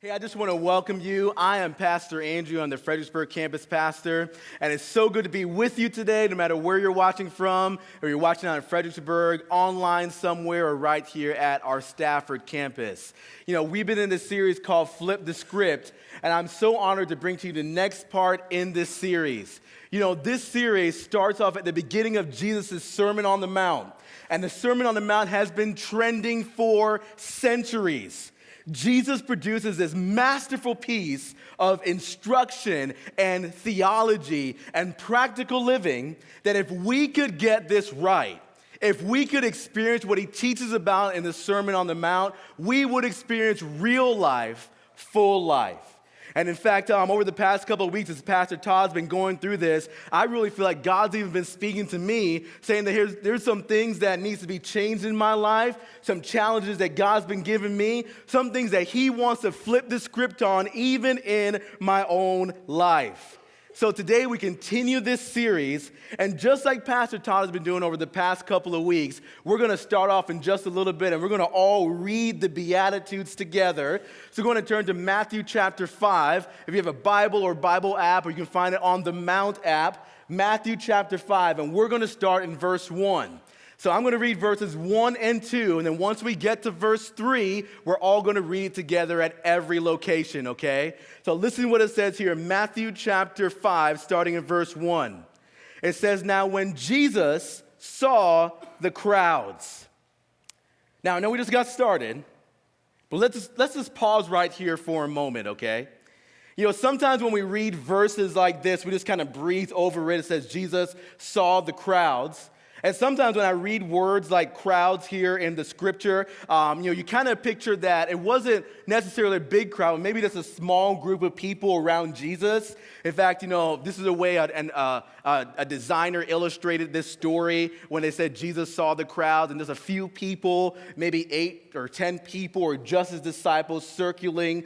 Hey, I just want to welcome you. I am Pastor Andrew. I'm the Fredericksburg campus pastor, and it's so good to be with you today, no matter where you're watching from, or you're watching out in Fredericksburg, online somewhere, or right here at our Stafford campus. You know, we've been in this series called Flip the Script, and I'm so honored to bring to you the next part in this series. You know, this series starts off at the beginning of Jesus' Sermon on the Mount, and the Sermon on the Mount has been trending for centuries. Jesus produces this masterful piece of instruction and theology and practical living that if we could get this right, if we could experience what he teaches about in the Sermon on the Mount, we would experience real life, full life. And in fact, over the past couple of weeks, as Pastor Todd's been going through this, I really feel like God's even been speaking to me, saying that there's some things that needs to be changed in my life, some challenges that God's been giving me, some things that he wants to flip the script on, even in my own life. So today we continue this series, and just like Pastor Todd has been doing over the past couple of weeks, we're going to start off in just a little bit, and we're going to all read the Beatitudes together. So we're going to turn to Matthew chapter 5. If you have a Bible or Bible app, or you can find it on the Mount app, Matthew chapter 5, and we're going to start in verse 1. So I'm going to read verses 1 and 2, and then once we get to verse 3, we're all going to read together at every location, okay? So listen to what it says here in Matthew chapter 5, starting in verse 1. It says, "Now when Jesus saw the crowds." Now, I know we just got started, but let's just pause right here for a moment, okay? You know, sometimes when we read verses like this, we just kind of breeze over it. It says Jesus saw the crowds. And sometimes when I read words like crowds here in the scripture, you kind of picture that it wasn't necessarily a big crowd, maybe just a small group of people around Jesus. In fact, this is a way a designer illustrated this story when they said Jesus saw the crowds, and there's a few people, maybe 8 or 10 people, or just his disciples circulating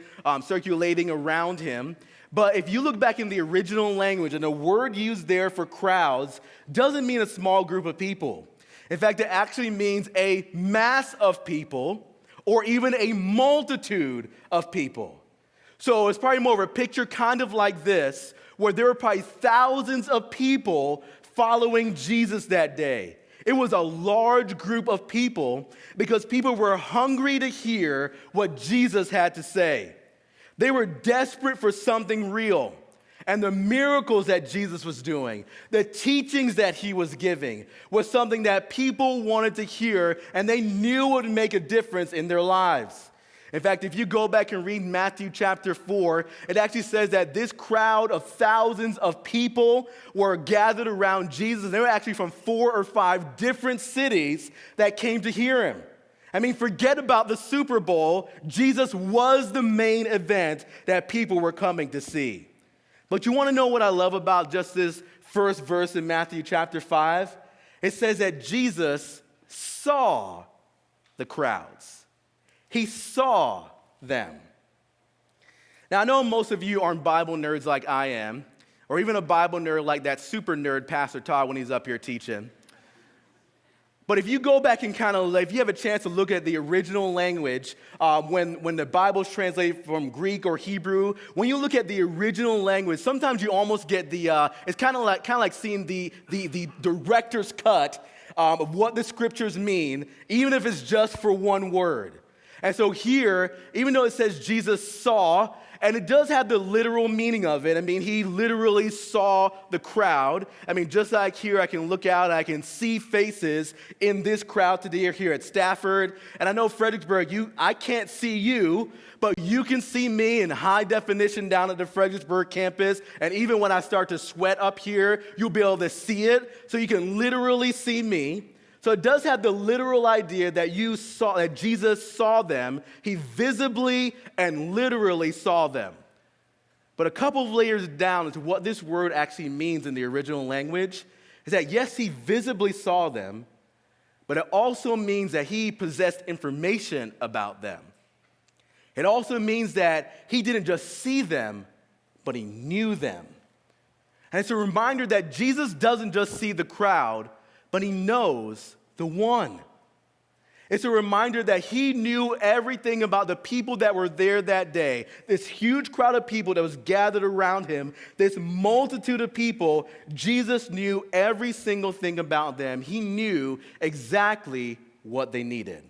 around him. But if you look back in the original language, and the word used there for crowds doesn't mean a small group of people. In fact, it actually means a mass of people or even a multitude of people. So it's probably more of a picture kind of like this, where there were probably thousands of people following Jesus that day. It was a large group of people because people were hungry to hear what Jesus had to say. They were desperate for something real. And the miracles that Jesus was doing, the teachings that he was giving, was something that people wanted to hear, and they knew would make a difference in their lives. In fact, if you go back and read Matthew chapter 4, it actually says that this crowd of thousands of people were gathered around Jesus. They were actually from 4 or 5 different cities that came to hear him. I mean, forget about the Super Bowl. Jesus was the main event that people were coming to see. But you want to know what I love about just this first verse in Matthew chapter 5? It says that Jesus saw the crowds. He saw them. Now, I know most of you aren't Bible nerds like I am, or even a Bible nerd like that super nerd Pastor Todd when he's up here teaching. But if you go back and if you have a chance to look at the original language, when the Bible's translated from Greek or Hebrew, when you look at the original language, sometimes you almost get it's kind of like seeing the director's cut of what the scriptures mean, even if it's just for one word. And so here, even though it says Jesus saw, and it does have the literal meaning of it. I mean, he literally saw the crowd. I mean, just like here, I can look out and I can see faces in this crowd today here at Stafford. And I know Fredericksburg, I can't see you, but you can see me in high definition down at the Fredericksburg campus. And even when I start to sweat up here, you'll be able to see it. So you can literally see me. So it does have the literal idea that Jesus saw them. He visibly and literally saw them. But a couple of layers down into what this word actually means in the original language is that yes, he visibly saw them, but it also means that he possessed information about them. It also means that he didn't just see them, but he knew them. And it's a reminder that Jesus doesn't just see the crowd, but he knows the one. It's a reminder that he knew everything about the people that were there that day. This huge crowd of people that was gathered around him, this multitude of people, Jesus knew every single thing about them. He knew exactly what they needed.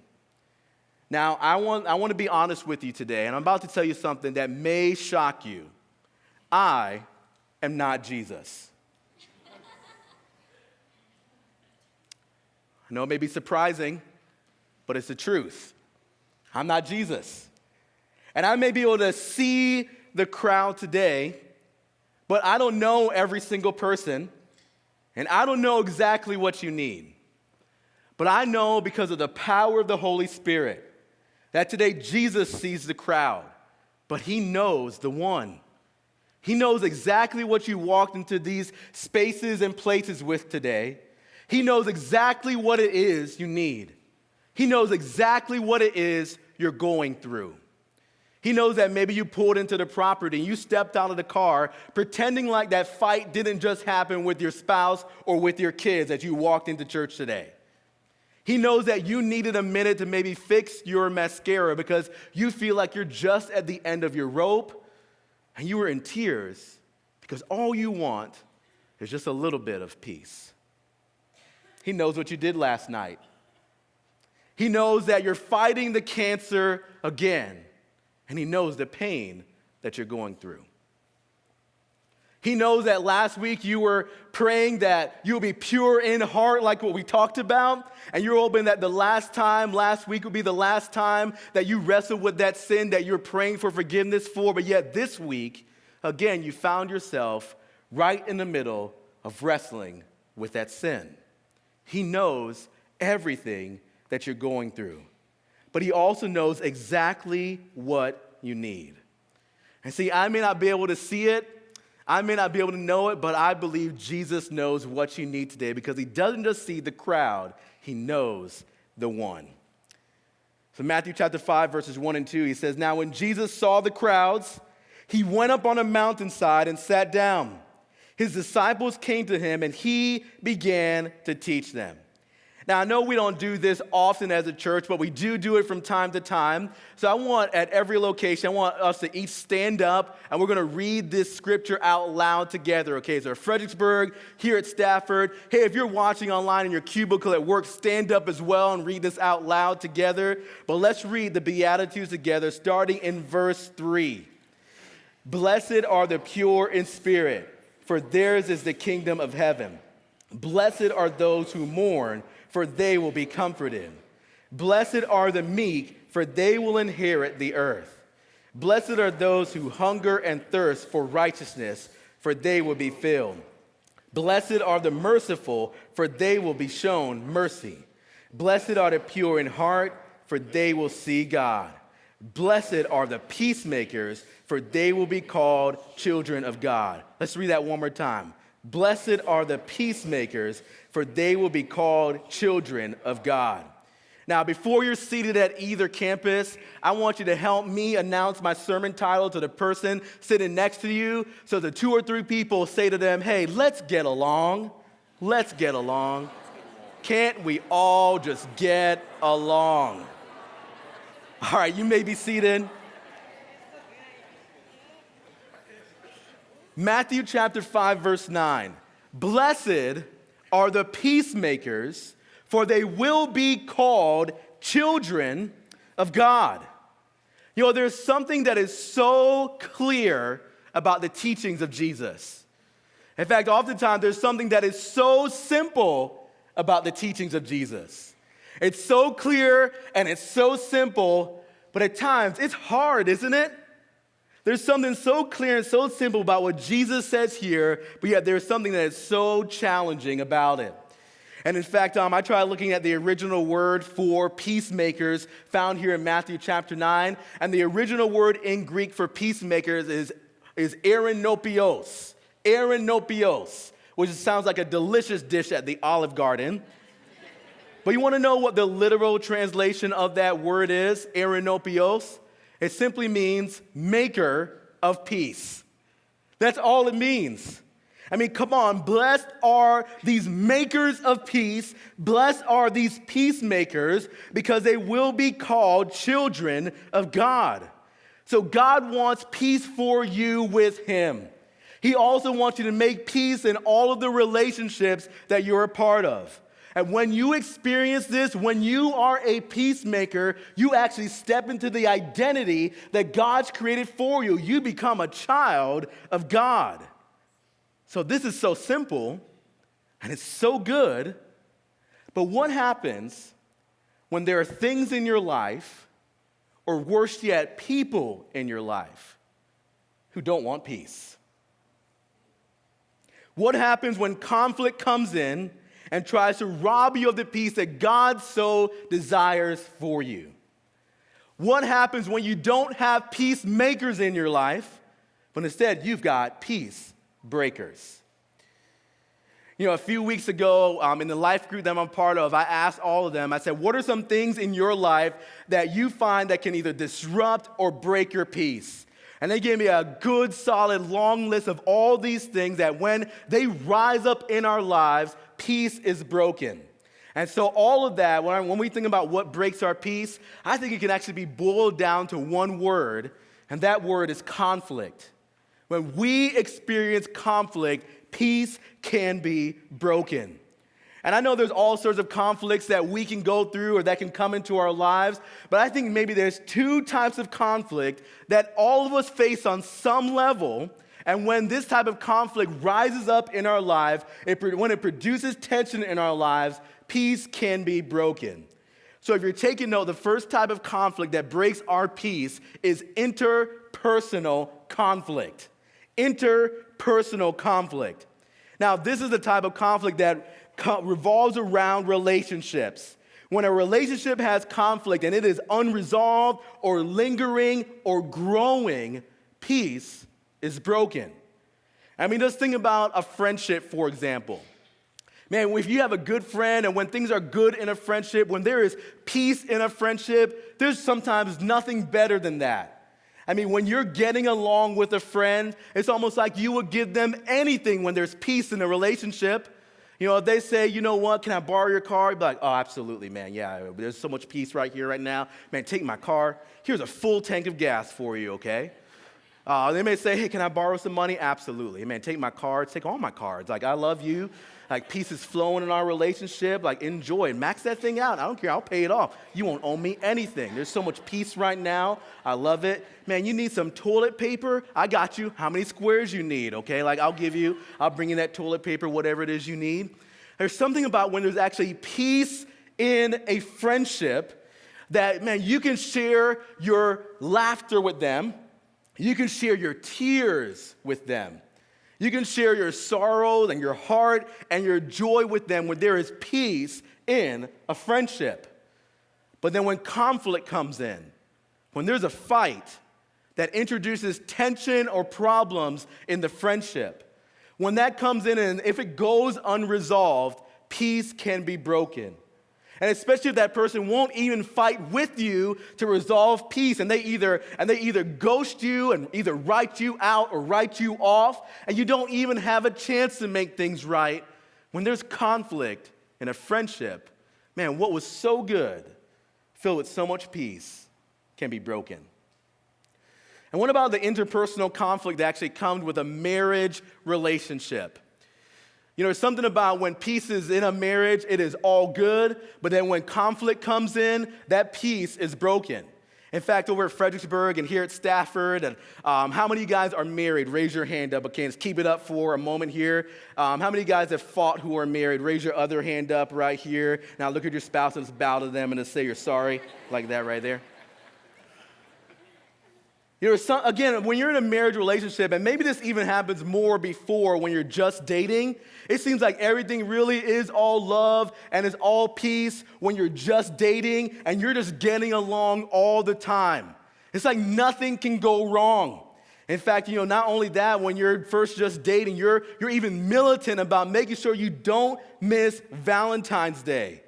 Now, I want to be honest with you today, and I'm about to tell you something that may shock you. I am not Jesus. I know it may be surprising, but it's the truth. I'm not Jesus. And I may be able to see the crowd today, but I don't know every single person, and I don't know exactly what you need. But I know because of the power of the Holy Spirit that today Jesus sees the crowd, but he knows the one. He knows exactly what you walked into these spaces and places with today. He knows exactly what it is you need. He knows exactly what it is you're going through. He knows that maybe you pulled into the property and you stepped out of the car pretending like that fight didn't just happen with your spouse or with your kids as you walked into church today. He knows that you needed a minute to maybe fix your mascara because you feel like you're just at the end of your rope and you were in tears because all you want is just a little bit of peace. He knows what you did last night. He knows that you're fighting the cancer again, and he knows the pain that you're going through. He knows that last week you were praying that you'll be pure in heart, like what we talked about, and you're hoping that last week would be the last time that you wrestled with that sin that you're praying for forgiveness for, but yet this week, again, you found yourself right in the middle of wrestling with that sin. He knows everything that you're going through, but he also knows exactly what you need. And see, I may not be able to see it, I may not be able to know it, but I believe Jesus knows what you need today because he doesn't just see the crowd, he knows the one. So Matthew chapter 5, verses 1 and 2, he says, "Now when Jesus saw the crowds, he went up on a mountainside and sat down. His disciples came to him and he began to teach them." Now, I know we don't do this often as a church, but we do it from time to time. So I want, at every location, I want us to each stand up, and we're going to read this scripture out loud together, okay? So Fredericksburg, here at Stafford. Hey, if you're watching online in your cubicle at work, stand up as well and read this out loud together. But let's read the Beatitudes together, starting in verse 3. "Blessed are the pure in spirit, for theirs is the kingdom of heaven. Blessed are those who mourn, for they will be comforted. Blessed are the meek, for they will inherit the earth. Blessed are those who hunger and thirst for righteousness, for they will be filled. Blessed are the merciful, for they will be shown mercy. Blessed are the pure in heart, for they will see God. Blessed are the peacemakers, for they will be called children of God." Let's read that one more time. "Blessed are the peacemakers, for they will be called children of God." Now, before you're seated at either campus, I want you to help me announce my sermon title to the person sitting next to you. So the 2 or 3 people say to them, "Hey, let's get along. Let's get along. Can't we all just get along?" All right, you may be seated. Matthew chapter 5, verse 9. "Blessed are the peacemakers, for they will be called children of God." You know, there's something that is so clear about the teachings of Jesus. In fact, oftentimes there's something that is so simple about the teachings of Jesus. It's so clear and it's so simple, but at times it's hard, isn't it? There's something so clear and so simple about what Jesus says here, but yet there's something that is so challenging about it. And in fact, I tried looking at the original word for peacemakers found here in Matthew chapter 9, and the original word in Greek for peacemakers is aeronopios, which sounds like a delicious dish at the Olive Garden. But you want to know what the literal translation of that word is, aeronopios? It simply means maker of peace. That's all it means. I mean, come on, blessed are these makers of peace, blessed are these peacemakers, because they will be called children of God. So God wants peace for you with him. He also wants you to make peace in all of the relationships that you're a part of. And when you experience this, when you are a peacemaker, you actually step into the identity that God's created for you. You become a child of God. So this is so simple, and it's so good. But what happens when there are things in your life, or worse yet, people in your life who don't want peace? What happens when conflict comes in and tries to rob you of the peace that God so desires for you? What happens when you don't have peacemakers in your life, but instead you've got peace breakers? You know, a few weeks ago, in the life group that I'm a part of, I asked all of them, I said, what are some things in your life that you find that can either disrupt or break your peace? And they gave me a good, solid, long list of all these things that when they rise up in our lives, peace is broken. And so all of that, when we think about what breaks our peace, I think it can actually be boiled down to one word, and that word is conflict. When we experience conflict, peace can be broken. And I know there's all sorts of conflicts that we can go through or that can come into our lives, but I think maybe there's two types of conflict that all of us face on some level, and when this type of conflict rises up in our lives, when it produces tension in our lives, peace can be broken. So if you're taking note, the first type of conflict that breaks our peace is interpersonal conflict. Interpersonal conflict. Now, this is the type of conflict that revolves around relationships. When a relationship has conflict and it is unresolved or lingering or growing, peace is broken. I mean, just think about a friendship, for example. Man, if you have a good friend and when things are good in a friendship, when there is peace in a friendship, there's sometimes nothing better than that. I mean, when you're getting along with a friend, it's almost like you would give them anything when there's peace in a relationship. You know, if they say, you know what, can I borrow your car? You'd be like, oh, absolutely, man. Yeah, there's so much peace right here, right now. Man, take my car. Here's a full tank of gas for you, okay? They may say, hey, can I borrow some money? Absolutely. Man, take my cards. Take all my cards. Like, I love you. Like, peace is flowing in our relationship. Like, enjoy it. Max that thing out. I don't care. I'll pay it off. You won't owe me anything. There's so much peace right now. I love it. Man, you need some toilet paper? I got you. How many squares you need, okay? Like, I'll bring you that toilet paper, whatever it is you need. There's something about when there's actually peace in a friendship that, man, you can share your laughter with them. You can share your tears with them. You can share your sorrows and your heart and your joy with them when there is peace in a friendship. But then when conflict comes in, when there's a fight that introduces tension or problems in the friendship, when that comes in and if it goes unresolved, peace can be broken. And especially if that person won't even fight with you to resolve peace, and they either ghost you and either write you out or write you off, and you don't even have a chance to make things right. When there's conflict in a friendship, man, what was so good, filled with so much peace, can be broken. And what about the interpersonal conflict that actually comes with a marriage relationship? You know, there's something about when peace is in a marriage, it is all good, but then when conflict comes in, that peace is broken. In fact, over at Fredericksburg and here at Stafford, and how many of you guys are married? Raise your hand up. Okay, let's keep it up for a moment here. How many of you guys have fought who are married? Raise your other hand up right here. Now look at your spouse and just bow to them and just say you're sorry, like that right there. You know, again, when you're in a marriage relationship, and maybe this even happens more before when you're just dating, it seems like everything really is all love and is all peace when you're just dating and you're just getting along all the time. It's like nothing can go wrong. In fact, you know, not only that, when you're first just dating, you're even militant about making sure you don't miss Valentine's Day.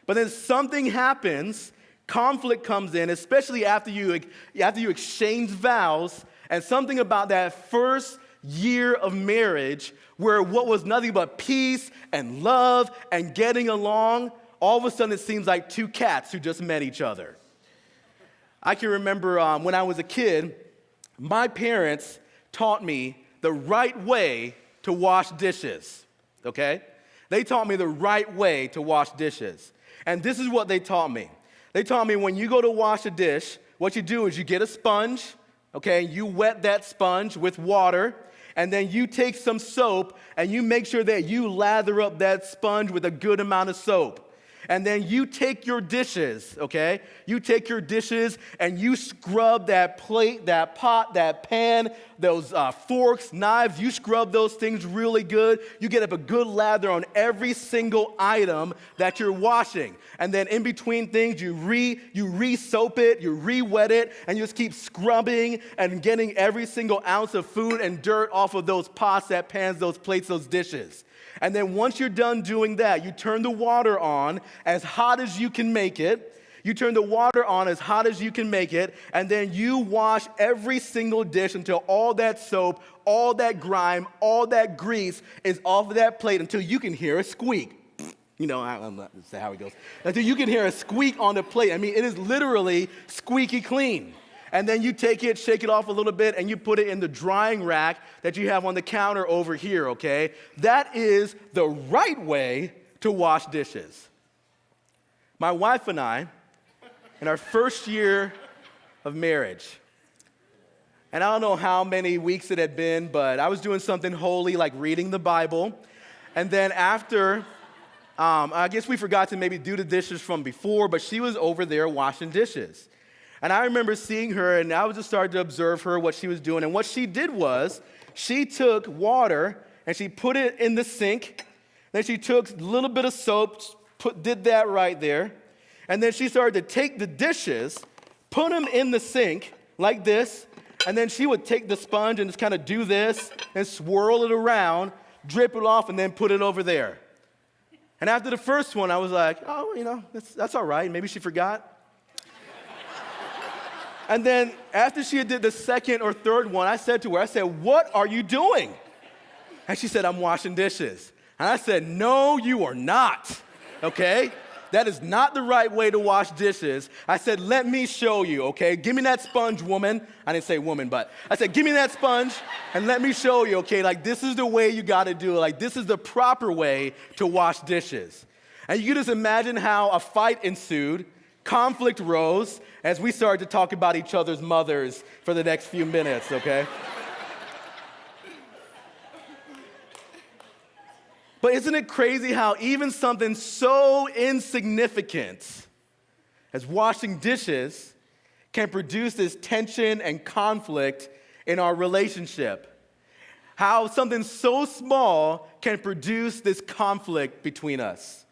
But then something happens. Conflict comes in, especially after you exchange vows, and something about that first year of marriage where what was nothing but peace and love and getting along, all of a sudden it seems like two cats who just met each other. I can remember when I was a kid, my parents taught me the right way to wash dishes, okay? They taught me the right way to wash dishes. And this is what they taught me. They taught me when you go to wash a dish, what you do is you get a sponge, okay? You wet that sponge with water, and then you take some soap and you make sure that you lather up that sponge with a good amount of soap. And then you take your dishes, okay? You take your dishes and you scrub that plate, that pot, that pan, those forks, knives. You scrub those things really good. You get up a good lather on every single item that you're washing. And then in between things, you re-soap it, you re-wet it, and you just keep scrubbing and getting every single ounce of food and dirt off of those pots, that pans, those plates, those dishes. And then once you're done doing that, you turn the water on as hot as you can make it. You turn the water on as hot as you can make it, and then you wash every single dish until all that soap, all that grime, all that grease is off of that plate until you can hear a squeak. You know, I'm not going to say how it goes. Until you can hear a squeak on the plate. I mean, it is literally squeaky clean. And then you take it, shake it off a little bit, and you put it in the drying rack that you have on the counter over here, okay? That is the right way to wash dishes. My wife and I, in our first year of marriage, and I don't know how many weeks it had been, but I was doing something holy like reading the Bible. And then after, I guess we forgot to maybe do the dishes from before, but she was over there washing dishes. And I remember seeing her, and I was just starting to observe her, what she was doing. And what she did was, she took water, and she put it in the sink. Then she took a little bit of soap, did that right there. And then she started to take the dishes, put them in the sink, like this. And then she would take the sponge and just kind of do this, and swirl it around, drip it off, and then put it over there. And after the first one, I was like, oh, you know, that's all right. Maybe she forgot. And then after she did the second or third one, I said to her, what are you doing? And she said, I'm washing dishes. And I said, no, you are not, okay? That is not the right way to wash dishes. I said, let me show you, okay? Give me that sponge, woman. I didn't say woman, but I said, give me that sponge and let me show you, okay? Like, this is the way you got to do it. Like, this is the proper way to wash dishes. And you can just imagine how a fight ensued. Conflict rose as we started to talk about each other's mothers for the next few minutes, okay? But isn't it crazy how even something so insignificant as washing dishes can produce this tension and conflict in our relationship? How something so small can produce this conflict between us.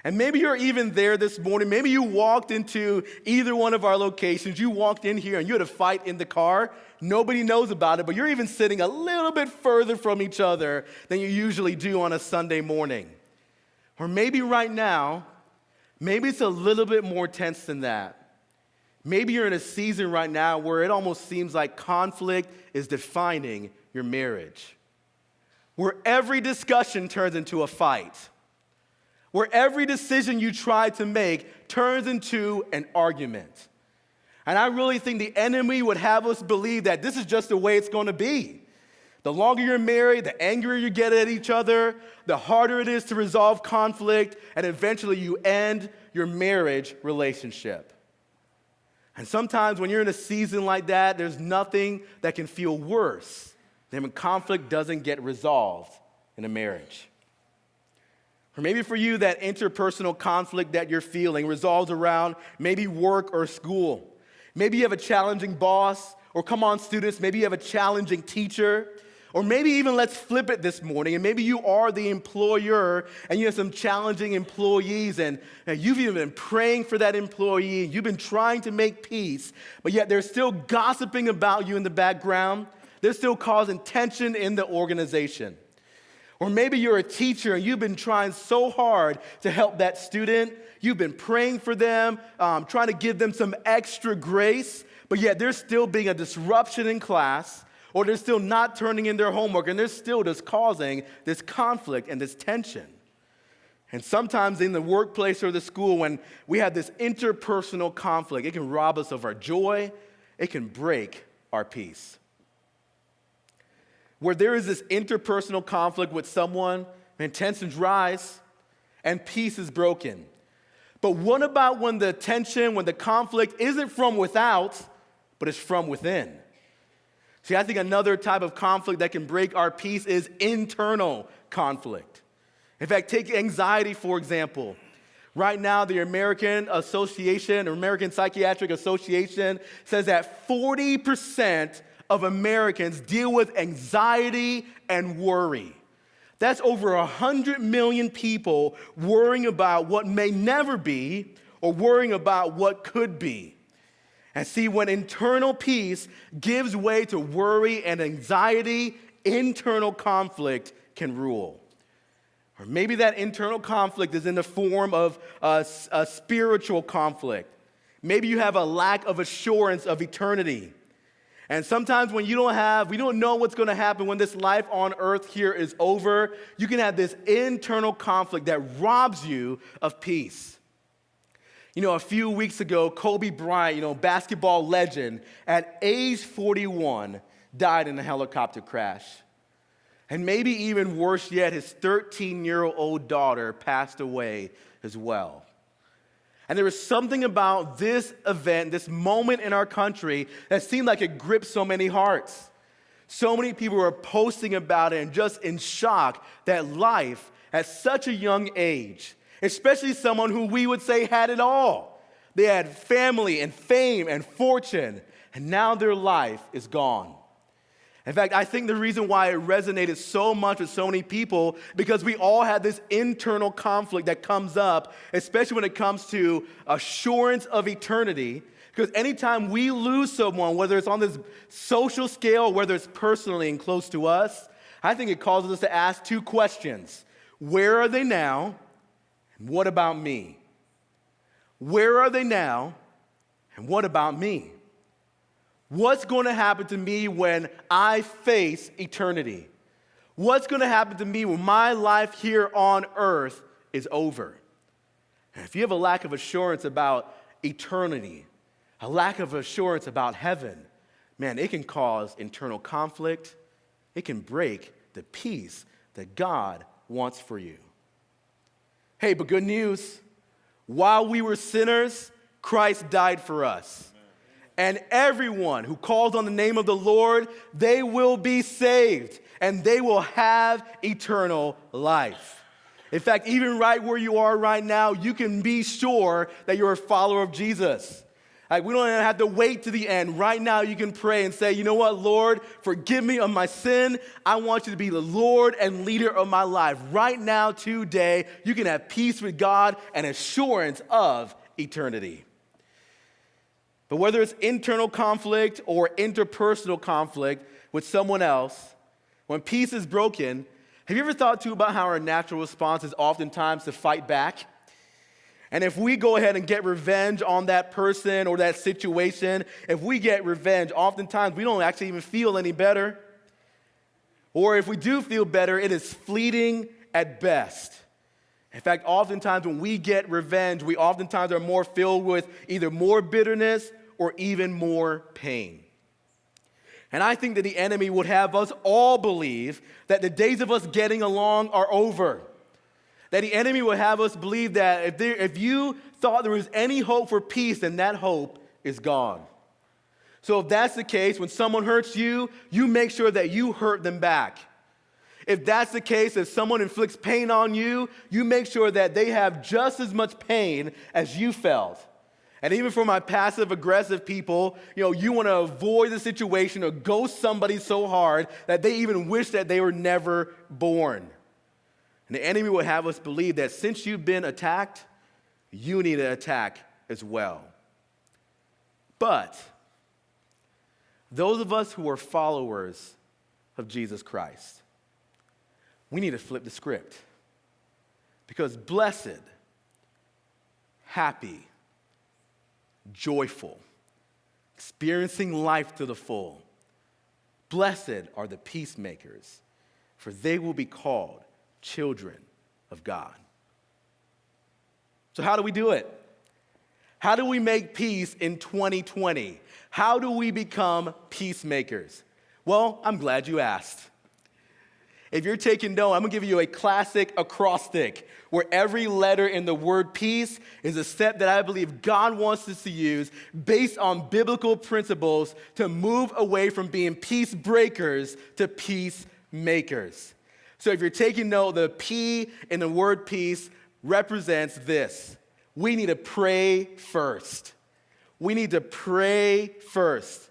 And maybe you're even there this morning. Maybe you walked into either one of our locations. You walked in here and you had a fight in the car. Nobody knows about it, but you're even sitting a little bit further from each other than you usually do on a Sunday morning. Or maybe right now, maybe it's a little bit more tense than that. Maybe you're in a season right now where it almost seems like conflict is defining your marriage. Where every discussion turns into a fight. Where every decision you try to make turns into an argument. And I really think the enemy would have us believe that this is just the way it's going to be. The longer you're married, the angrier you get at each other, the harder it is to resolve conflict, and eventually you end your marriage relationship. And sometimes when you're in a season like that, there's nothing that can feel worse than when conflict doesn't get resolved in a marriage. Or maybe for you, that interpersonal conflict that you're feeling resolves around maybe work or school. Maybe you have a challenging boss, or come on, students, maybe you have a challenging teacher. Or maybe even let's flip it this morning, and maybe you are the employer, and you have some challenging employees, and you've even been praying for that employee, you've been trying to make peace, but yet they're still gossiping about you in the background. They're still causing tension in the organization. Or maybe you're a teacher and you've been trying so hard to help that student. You've been praying for them, trying to give them some extra grace, but yet there's still being a disruption in class. or they're still not turning in their homework, and they're still just causing this conflict and this tension. And sometimes in the workplace or the school, when we have this interpersonal conflict, it can rob us of our joy, it can break our peace. Where there is this interpersonal conflict with someone, and tensions rise, and peace is broken. But what about when the tension, when the conflict isn't from without, but it's from within? See, I think another type of conflict that can break our peace is internal conflict. In fact, take anxiety, for example. Right now, the American Psychiatric Association says that 40% of Americans deal with anxiety and worry. That's over 100 million people worrying about what may never be or worrying about what could be. And see, when internal peace gives way to worry and anxiety, internal conflict can rule. Or maybe that internal conflict is in the form of a spiritual conflict. Maybe you have a lack of assurance of eternity. And sometimes when we don't know what's going to happen when this life on earth here is over, you can have this internal conflict that robs you of peace. A few weeks ago, Kobe Bryant, basketball legend, at age 41, died in a helicopter crash. And maybe even worse yet, his 13-year-old daughter passed away as well. And there was something about this event, this moment in our country, that seemed like it gripped so many hearts. So many people were posting about it and just in shock that life at such a young age, especially someone who we would say had it all. They had family and fame and fortune, and now their life is gone. In fact, I think the reason why it resonated so much with so many people, because we all had this internal conflict that comes up, especially when it comes to assurance of eternity. Because anytime we lose someone, whether it's on this social scale, whether it's personally and close to us, I think it causes us to ask two questions. Where are they now? And what about me? Where are they now? And what about me? What's going to happen to me when I face eternity? What's going to happen to me when my life here on earth is over? And if you have a lack of assurance about eternity, a lack of assurance about heaven, man, it can cause internal conflict. It can break the peace that God wants for you. Hey, but good news. While we were sinners, Christ died for us. And everyone who calls on the name of the Lord, they will be saved, and they will have eternal life. In fact, even right where you are right now, you can be sure that you're a follower of Jesus. We don't even have to wait to the end. Right now, you can pray and say, you know what, Lord, forgive me of my sin. I want you to be the Lord and leader of my life. Right now, today, you can have peace with God and assurance of eternity. But whether it's internal conflict or interpersonal conflict with someone else, when peace is broken, have you ever thought too about how our natural response is oftentimes to fight back? And if we go ahead and get revenge on that person or that situation, if we get revenge, oftentimes we don't actually even feel any better. Or if we do feel better, it is fleeting at best. In fact, oftentimes when we get revenge, we oftentimes are more filled with either more bitterness or even more pain. And I think that the enemy would have us all believe that the days of us getting along are over. That the enemy would have us believe that if you thought there was any hope for peace, then that hope is gone. So if that's the case, when someone hurts you, you make sure that you hurt them back. If that's the case, if someone inflicts pain on you, you make sure that they have just as much pain as you felt. And even for my passive-aggressive people, you want to avoid the situation or ghost somebody so hard that they even wish that they were never born. And the enemy would have us believe that since you've been attacked, you need to attack as well. But those of us who are followers of Jesus Christ, we need to flip the script. Because blessed, happy, joyful, experiencing life to the full, Blessed are the peacemakers, for they will be called children of God. So how do we do it? How do we make peace in 2020? How do we become peacemakers? Well, I'm glad you asked. If you're taking note, I'm going to give you a classic acrostic where every letter in the word peace is a step that I believe God wants us to use based on biblical principles to move away from being peace breakers to peacemakers. So if you're taking note, the P in the word peace represents this. We need to pray first. We need to pray first.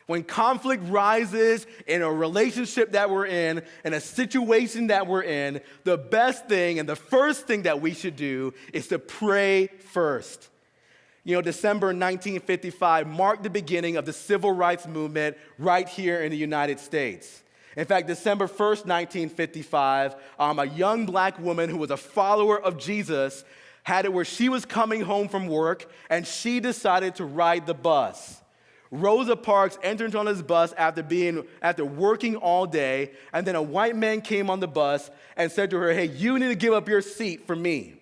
When conflict rises in a relationship that we're in a situation that we're in, the best thing and the first thing that we should do is to pray first. You know, December 1955 marked the beginning of the civil rights movement right here in the United States. In fact, December 1st, 1955, a young black woman who was a follower of Jesus had it where she was coming home from work and she decided to ride the bus. Rosa Parks entered on his bus after working all day, and then a white man came on the bus and said to her, "Hey, you need to give up your seat for me."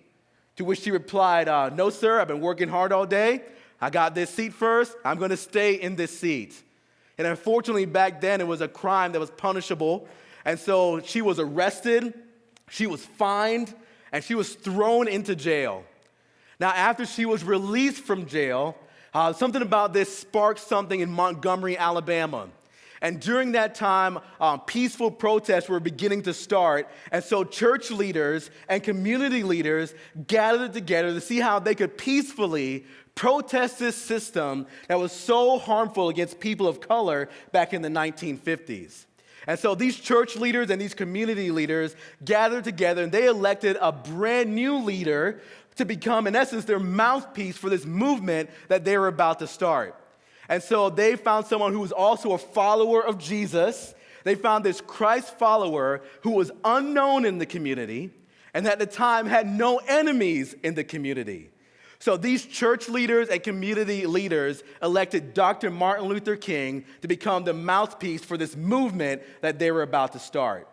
To which she replied, "No, sir, I've been working hard all day. I got this seat first. I'm going to stay in this seat." And unfortunately, back then, it was a crime that was punishable. And so she was arrested, she was fined, and she was thrown into jail. Now, after she was released from jail, something about this sparked something in Montgomery, Alabama. And during that time, peaceful protests were beginning to start. And so church leaders and community leaders gathered together to see how they could peacefully protest this system that was so harmful against people of color back in the 1950s. And so these church leaders and these community leaders gathered together and they elected a brand new leader to become, in essence, their mouthpiece for this movement that they were about to start. And so they found someone who was also a follower of Jesus. They found this Christ follower who was unknown in the community and at the time had no enemies in the community. So these church leaders and community leaders elected Dr. Martin Luther King to become the mouthpiece for this movement that they were about to start.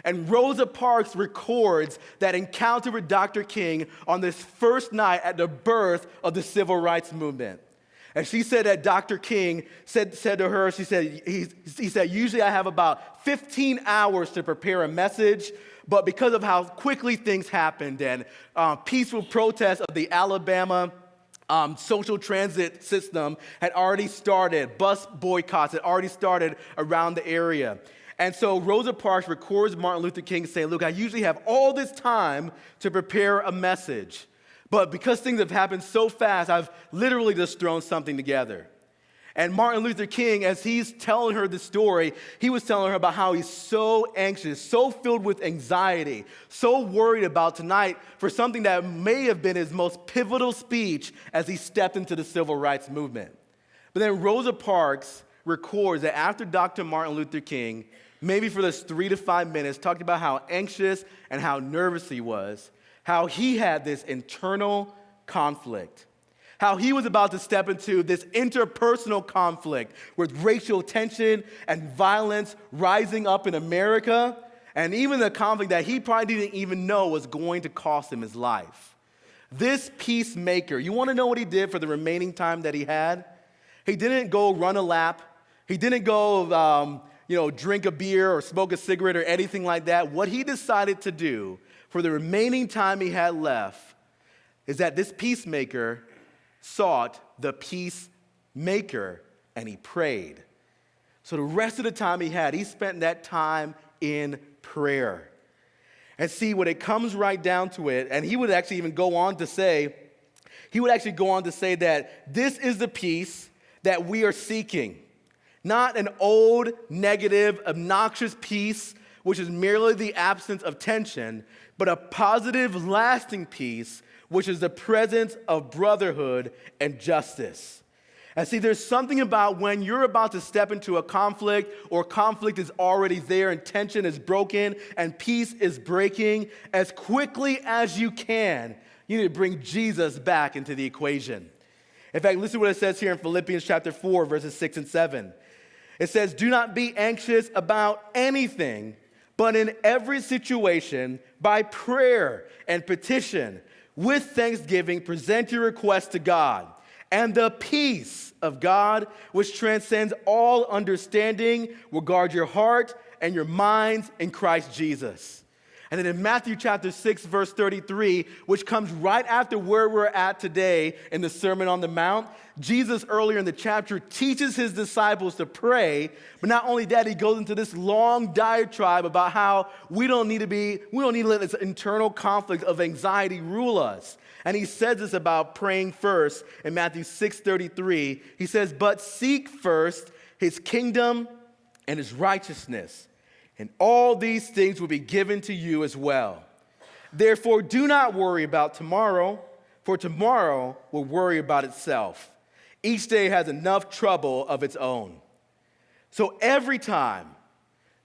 And Rosa Parks records that encounter with Dr. King on this first night at the birth of the civil rights movement. And she said that Dr. King said to her, he said, "Usually I have about 15 hours to prepare a message, but because of how quickly things happened and peaceful protests of the Alabama social transit system had already started, bus boycotts had already started around the area." And so Rosa Parks records Martin Luther King saying, "Look, I usually have all this time to prepare a message, but because things have happened so fast, I've literally just thrown something together." And Martin Luther King, as he's telling her the story, he was telling her about how he's so anxious, so filled with anxiety, so worried about tonight for something that may have been his most pivotal speech as he stepped into the civil rights movement. But then Rosa Parks records that after Dr. Martin Luther King, maybe for those 3 to 5 minutes, talked about how anxious and how nervous he was, how he had this internal conflict, how he was about to step into this interpersonal conflict with racial tension and violence rising up in America, and even the conflict that he probably didn't even know was going to cost him his life. This peacemaker, you want to know what he did for the remaining time that he had? He didn't go run a lap. He didn't go drink a beer or smoke a cigarette or anything like that. What he decided to do for the remaining time he had left is that this peacemaker sought the peacemaker and he prayed. So the rest of the time he spent that time in prayer. And see, when it comes right down to it, and he would actually even go on to say that this is the peace that we are seeking. Not an old, negative, obnoxious peace, which is merely the absence of tension, but a positive, lasting peace, which is the presence of brotherhood and justice. And see, there's something about when you're about to step into a conflict or conflict is already there and tension is broken and peace is breaking, as quickly as you can, you need to bring Jesus back into the equation. In fact, listen to what it says here in Philippians chapter 4, verses 6 and 7. It says, do not be anxious about anything, but in every situation, by prayer and petition, with thanksgiving, present your requests to God. And the peace of God, which transcends all understanding, will guard your heart and your minds in Christ Jesus. And then in Matthew chapter 6, verse 33, which comes right after where we're at today in the Sermon on the Mount, Jesus earlier in the chapter teaches his disciples to pray, but not only that, he goes into this long diatribe about how we don't need to let this internal conflict of anxiety rule us. And he says this about praying first in Matthew 6:33. He says, but seek first his kingdom and his righteousness, and all these things will be given to you as well. Therefore, do not worry about tomorrow, for tomorrow will worry about itself. Each day has enough trouble of its own. So every time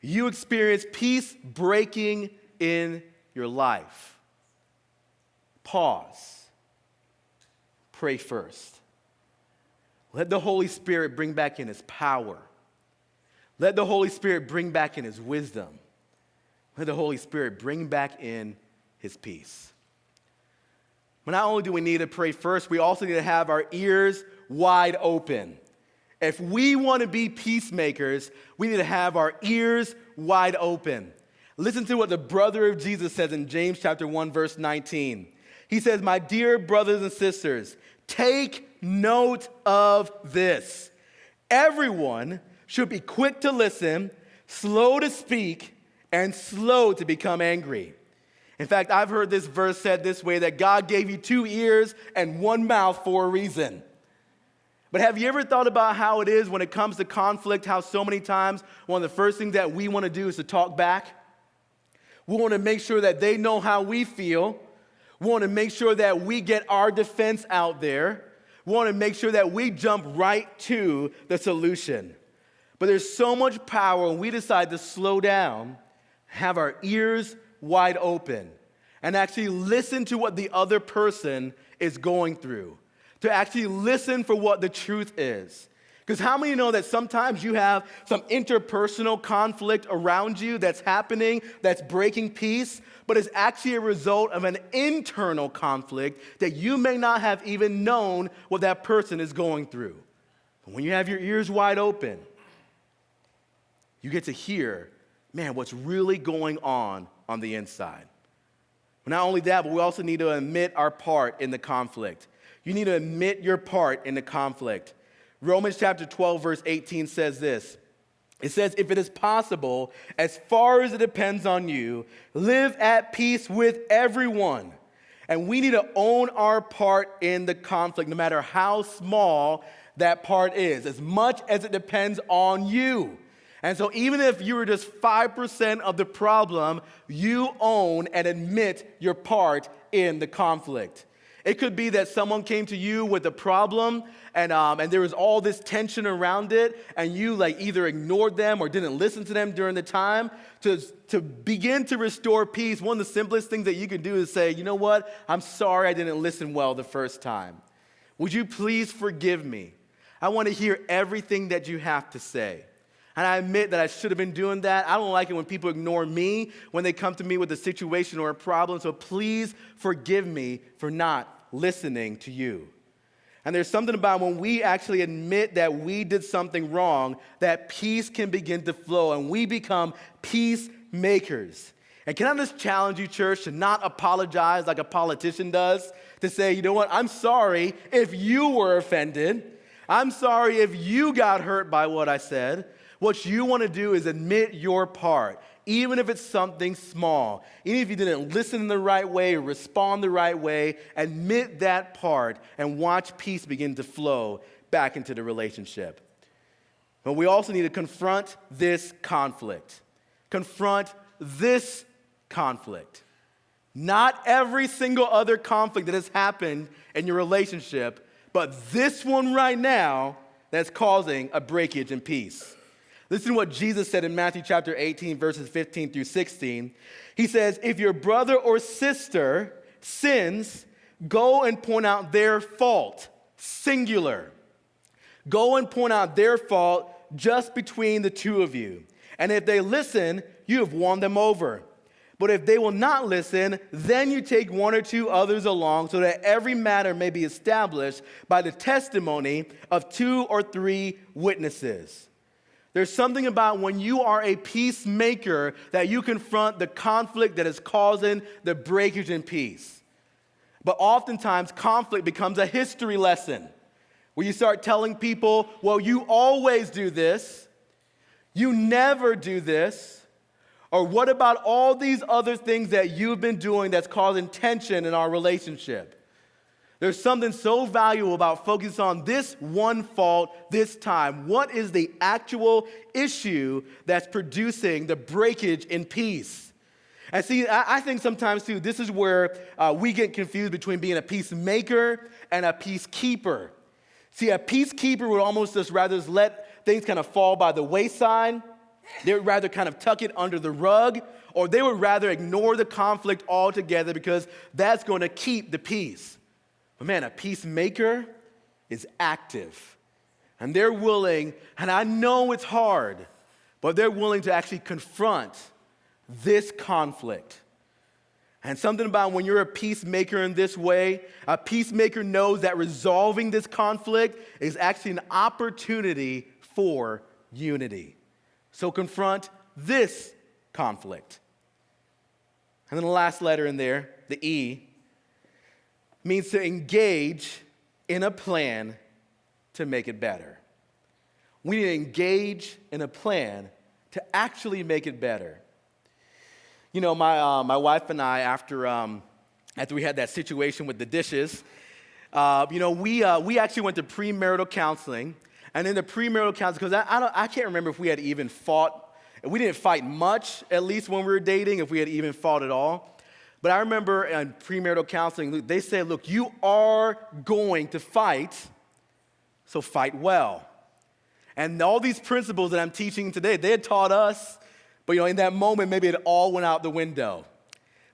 you experience peace breaking in your life, pause. Pray first. Let the Holy Spirit bring back in his power. Let the Holy Spirit bring back in his wisdom. Let the Holy Spirit bring back in his peace. But not only do we need to pray first, we also need to have our ears wide open. If we want to be peacemakers, we need to have our ears wide open. Listen to what the brother of Jesus says in James chapter 1, verse 19. He says, my dear brothers and sisters, take note of this. Everyone should be quick to listen, slow to speak, and slow to become angry. In fact, I've heard this verse said this way, that God gave you 2 ears and 1 mouth for a reason. But have you ever thought about how it is when it comes to conflict, how so many times one of the first things that we want to do is to talk back? We want to make sure that they know how we feel. We want to make sure that we get our defense out there. We want to make sure that we jump right to the solution. But there's so much power when we decide to slow down, have our ears wide open, and actually listen to what the other person is going through, to actually listen for what the truth is. Because how many know that sometimes you have some interpersonal conflict around you that's happening, that's breaking peace, but it's actually a result of an internal conflict that you may not have even known what that person is going through. But when you have your ears wide open, you get to hear, man, what's really going on the inside. But not only that, but we also need to admit our part in the conflict. You need to admit your part in the conflict. Romans chapter 12, verse 18 says this. It says, if it is possible, as far as it depends on you, live at peace with everyone. And we need to own our part in the conflict, no matter how small that part is, as much as it depends on you. And so even if you were just 5% of the problem, you own and admit your part in the conflict. It could be that someone came to you with a problem and there was all this tension around it, and you either ignored them or didn't listen to them during the time. To begin to restore peace, one of the simplest things that you can do is say, you know what? I'm sorry I didn't listen well the first time. Would you please forgive me? I want to hear everything that you have to say. And I admit that I should have been doing that. I don't like it when people ignore me when they come to me with a situation or a problem. So please forgive me for not listening to you. And there's something about when we actually admit that we did something wrong, that peace can begin to flow and we become peacemakers. And can I just challenge you, church, to not apologize like a politician does, to say, you know what, I'm sorry if you were offended. I'm sorry if you got hurt by what I said. What you want to do is admit your part, even if it's something small. Even if you didn't listen in the right way or respond the right way, admit that part and watch peace begin to flow back into the relationship. But we also need to confront this conflict. Confront this conflict. Not every single other conflict that has happened in your relationship, but this one right now that's causing a breakage in peace. Listen to what Jesus said in Matthew chapter 18, verses 15 through 16. He says, if your brother or sister sins, go and point out their fault, singular. Go and point out their fault just between the two of you. And if they listen, you have won them over. But if they will not listen, then you take one or two others along so that every matter may be established by the testimony of 2 or 3 witnesses. There's something about when you are a peacemaker that you confront the conflict that is causing the breakage in peace. But oftentimes, conflict becomes a history lesson where you start telling people, well, you always do this, you never do this, or what about all these other things that you've been doing that's causing tension in our relationship? There's something so valuable about focusing on this one fault this time. What is the actual issue that's producing the breakage in peace? And see, I think sometimes, too, this is where we get confused between being a peacemaker and a peacekeeper. See, a peacekeeper would almost just rather let things kind of fall by the wayside. They would rather kind of tuck it under the rug, or they would rather ignore the conflict altogether because that's going to keep the peace. But man, a peacemaker is active. And they're willing, and I know it's hard, but they're willing to actually confront this conflict. And something about when you're a peacemaker in this way, a peacemaker knows that resolving this conflict is actually an opportunity for unity. So confront this conflict. And then the last letter in there, the E, means to engage in a plan to make it better. We need to engage in a plan to actually make it better. You know, my wife and I, after we had that situation with the dishes, we actually went to premarital counseling. And in the premarital counseling, because I can't remember if we had even fought. We didn't fight much, at least when we were dating, if we had even fought at all. But I remember in premarital counseling, they said, look, you are going to fight, so fight well. And all these principles that I'm teaching today, they had taught us, but in that moment, maybe it all went out the window.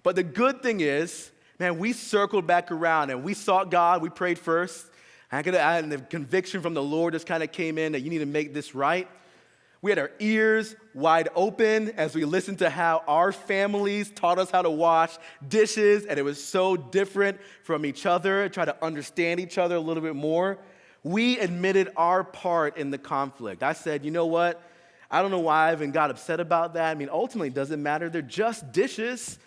But the good thing is, man, we circled back around and we sought God, we prayed first. I had the conviction from the Lord just kind of came in that you need to make this right. We had our ears wide open as we listened to how our families taught us how to wash dishes, and it was so different from each other, try to understand each other a little bit more. We admitted our part in the conflict. I said, you know what? I don't know why I even got upset about that. I mean, ultimately, it doesn't matter. They're just dishes.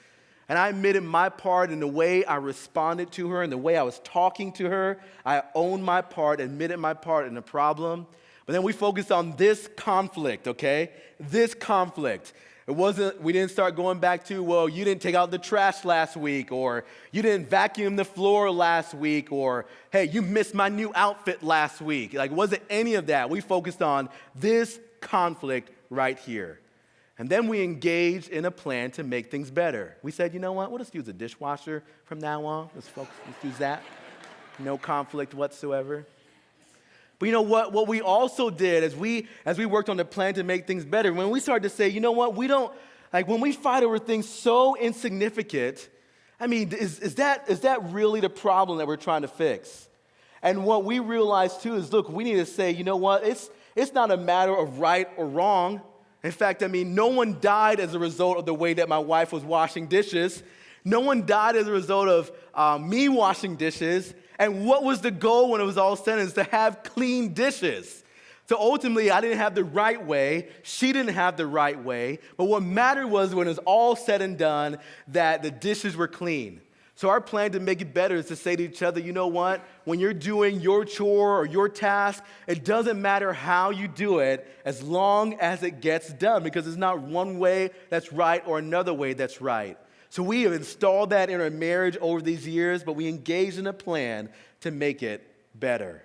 And I admitted my part in the way I responded to her and the way I was talking to her. I owned my part, admitted my part in the problem. But then we focused on this conflict, okay? This conflict. We didn't start going back to, well, you didn't take out the trash last week, or you didn't vacuum the floor last week, or, hey, you missed my new outfit last week. Like, it wasn't any of that. We focused on this conflict right here. And then we engaged in a plan to make things better. We said, you know what? We'll just use a dishwasher from now on. Let's use that. No conflict whatsoever. But you know what we also did as we worked on the plan to make things better, when we started to say, you know what, we don't, like when we fight over things so insignificant, I mean, is that really the problem that we're trying to fix? And what we realized too is, look, we need to say, you know what, it's not a matter of right or wrong. In fact, I mean, no one died as a result of the way that my wife was washing dishes. No one died as a result of me washing dishes. And what was the goal when it was all said is to have clean dishes. So ultimately, I didn't have the right way. She didn't have the right way. But what mattered was when it was all said and done that the dishes were clean. So our plan to make it better is to say to each other, you know what? When you're doing your chore or your task, it doesn't matter how you do it as long as it gets done, because there's not one way that's right or another way that's right. So we have installed that in our marriage over these years, but we engaged in a plan to make it better.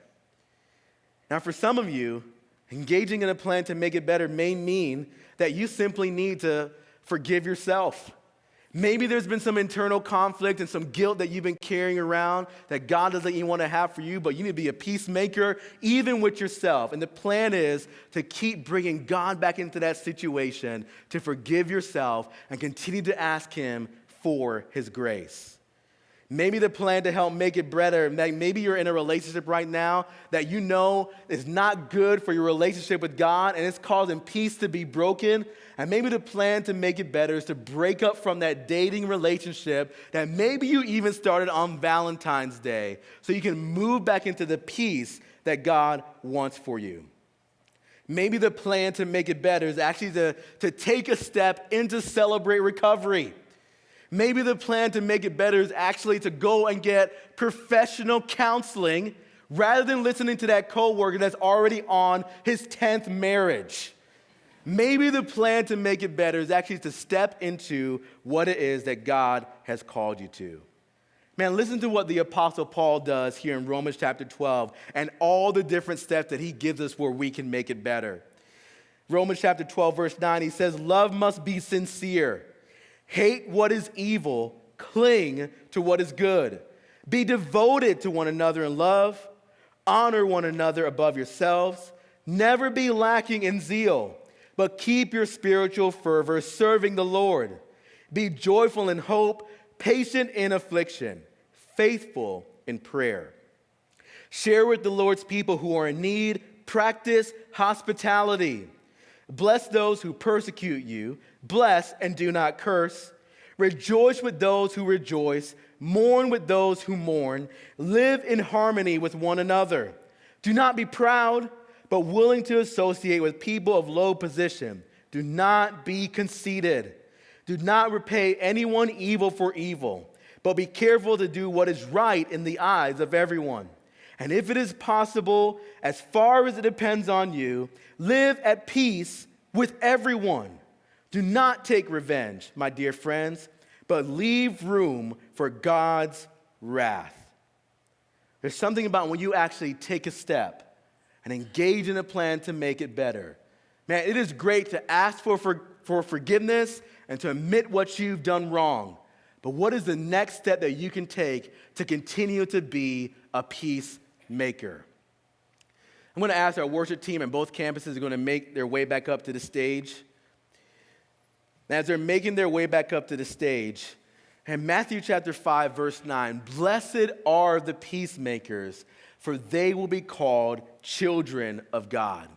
Now, for some of you, engaging in a plan to make it better may mean that you simply need to forgive yourself. Maybe there's been some internal conflict and some guilt that you've been carrying around that God doesn't even want to have for you, but you need to be a peacemaker even with yourself. And the plan is to keep bringing God back into that situation, to forgive yourself and continue to ask Him for His grace. Maybe the plan to help make it better, maybe you're in a relationship right now that you know is not good for your relationship with God and it's causing peace to be broken. And maybe the plan to make it better is to break up from that dating relationship that maybe you even started on Valentine's Day so you can move back into the peace that God wants for you. Maybe the plan to make it better is actually to take a step into celebrate recovery. Maybe the plan to make it better is actually to go and get professional counseling rather than listening to that coworker that's already on his 10th marriage. Maybe the plan to make it better is actually to step into what it is that God has called you to. Man, listen to what the Apostle Paul does here in Romans chapter 12 and all the different steps that he gives us where we can make it better. Romans chapter 12, verse 9, he says, "Love must be sincere. Hate what is evil, cling to what is good. Be devoted to one another in love. Honor one another above yourselves. Never be lacking in zeal, but keep your spiritual fervor serving the Lord. Be joyful in hope, patient in affliction, faithful in prayer. Share with the Lord's people who are in need. Practice hospitality. Bless those who persecute you. Bless and do not curse. Rejoice with those who rejoice. Mourn with those who mourn. Live in harmony with one another. Do not be proud, but willing to associate with people of low position. Do not be conceited. Do not repay anyone evil for evil, but be careful to do what is right in the eyes of everyone. And if it is possible, as far as it depends on you, live at peace with everyone. Do not take revenge, my dear friends, but leave room for God's wrath." There's something about when you actually take a step and engage in a plan to make it better. Man, it is great to ask for forgiveness and to admit what you've done wrong. But what is the next step that you can take to continue to be a peacemaker? I'm going to ask our worship team and both campuses are going to make their way back up to the stage. And as they're making their way back up to the stage, in Matthew chapter 5, verse 9, "Blessed are the peacemakers, for they will be called children of God."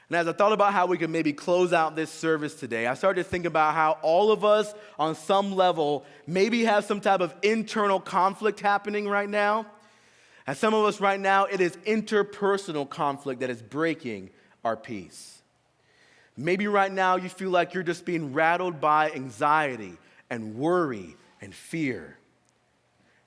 And as I thought about how we could maybe close out this service today, I started to think about how all of us on some level maybe have some type of internal conflict happening right now. And some of us right now, it is interpersonal conflict that is breaking our peace. Maybe right now you feel like you're just being rattled by anxiety and worry and fear.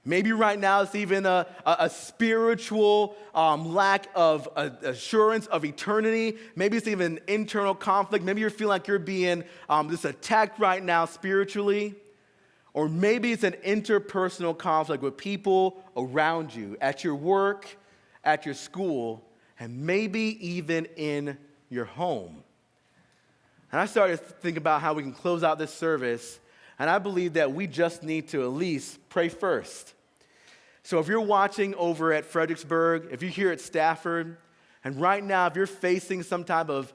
Maybe right now it's even a spiritual lack of assurance of eternity. Maybe it's even internal conflict. Maybe you're feeling like you're being just attacked right now spiritually. Or maybe it's an interpersonal conflict with people around you, at your work, at your school, and maybe even in your home. And I started to think about how we can close out this service, and I believe that we just need to at least pray first. So if you're watching over at Fredericksburg, if you're here at Stafford, and right now if you're facing some type of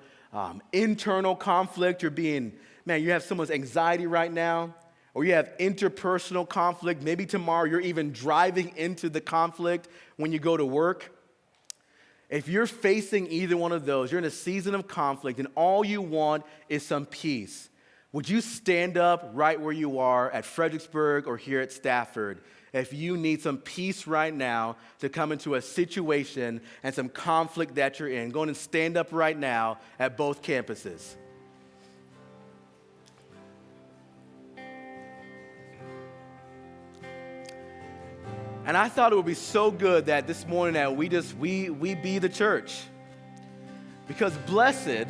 internal conflict, you have someone's anxiety right now, or you have interpersonal conflict, maybe tomorrow you're even driving into the conflict when you go to work. If you're facing either one of those, you're in a season of conflict and all you want is some peace, would you stand up right where you are at Fredericksburg or here at Stafford if you need some peace right now to come into a situation and some conflict that you're in? Go and stand up right now at both campuses. And I thought it would be so good that this morning that we be the church. Because blessed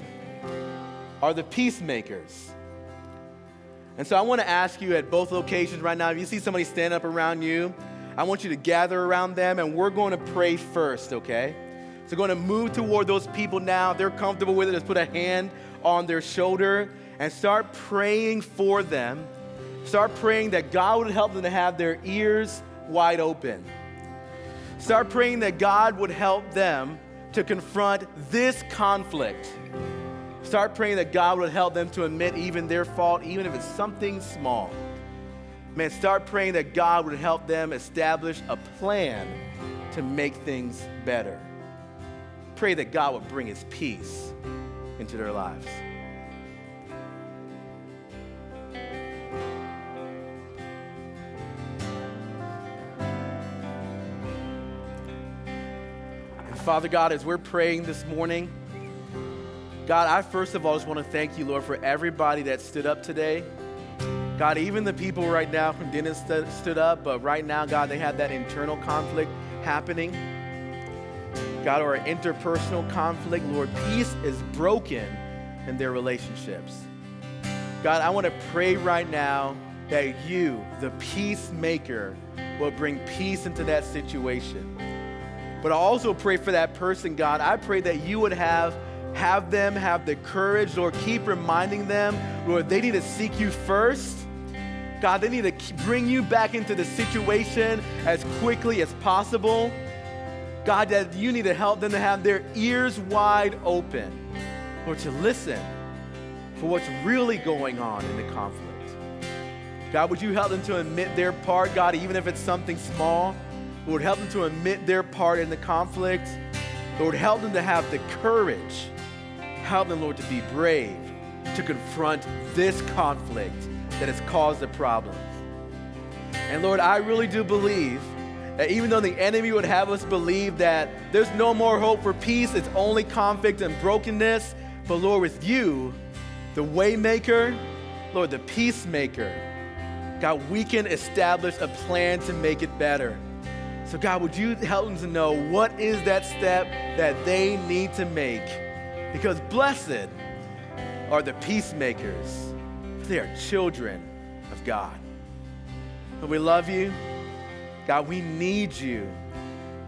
are the peacemakers. And so I want to ask you at both locations right now, if you see somebody stand up around you, I want you to gather around them and we're going to pray first, okay? So we're going to move toward those people now. If they're comfortable with it, just put a hand on their shoulder and start praying for them. Start praying that God would help them to have their ears wide open. Start praying that God would help them to confront this conflict. Start praying that God would help them to admit even their fault, even if it's something small. man, start praying that God would help them establish a plan to make things better. Pray that God would bring his peace into their lives. And Father God, as we're praying this morning, God, I first of all just want to thank you, Lord, for everybody that stood up today. God, even the people right now who didn't stood up, but right now, God, they had that internal conflict happening. God, or interpersonal conflict, Lord, peace is broken in their relationships. God, I want to pray right now that you, the peacemaker, will bring peace into that situation. But I also pray for that person, God. I pray that you would have them have the courage, Lord, keep reminding them, Lord, they need to seek you first. God, they need to bring you back into the situation as quickly as possible. God, that you need to help them to have their ears wide open, Lord, to listen for what's really going on in the conflict. God, would you help them to admit their part, God, even if it's something small? Lord, help them to admit their part in the conflict. Lord, help them to have the courage. Help them, Lord, to be brave, to confront this conflict that has caused the problem. And Lord, I really do believe that even though the enemy would have us believe that there's no more hope for peace, it's only conflict and brokenness, but Lord, with you, the waymaker, Lord, the peacemaker, God, we can establish a plan to make it better. So God, would you help them to know what is that step that they need to make? Because blessed are the peacemakers, for they are children of God. And we love you. God, we need you.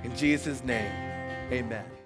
In Jesus' name, amen.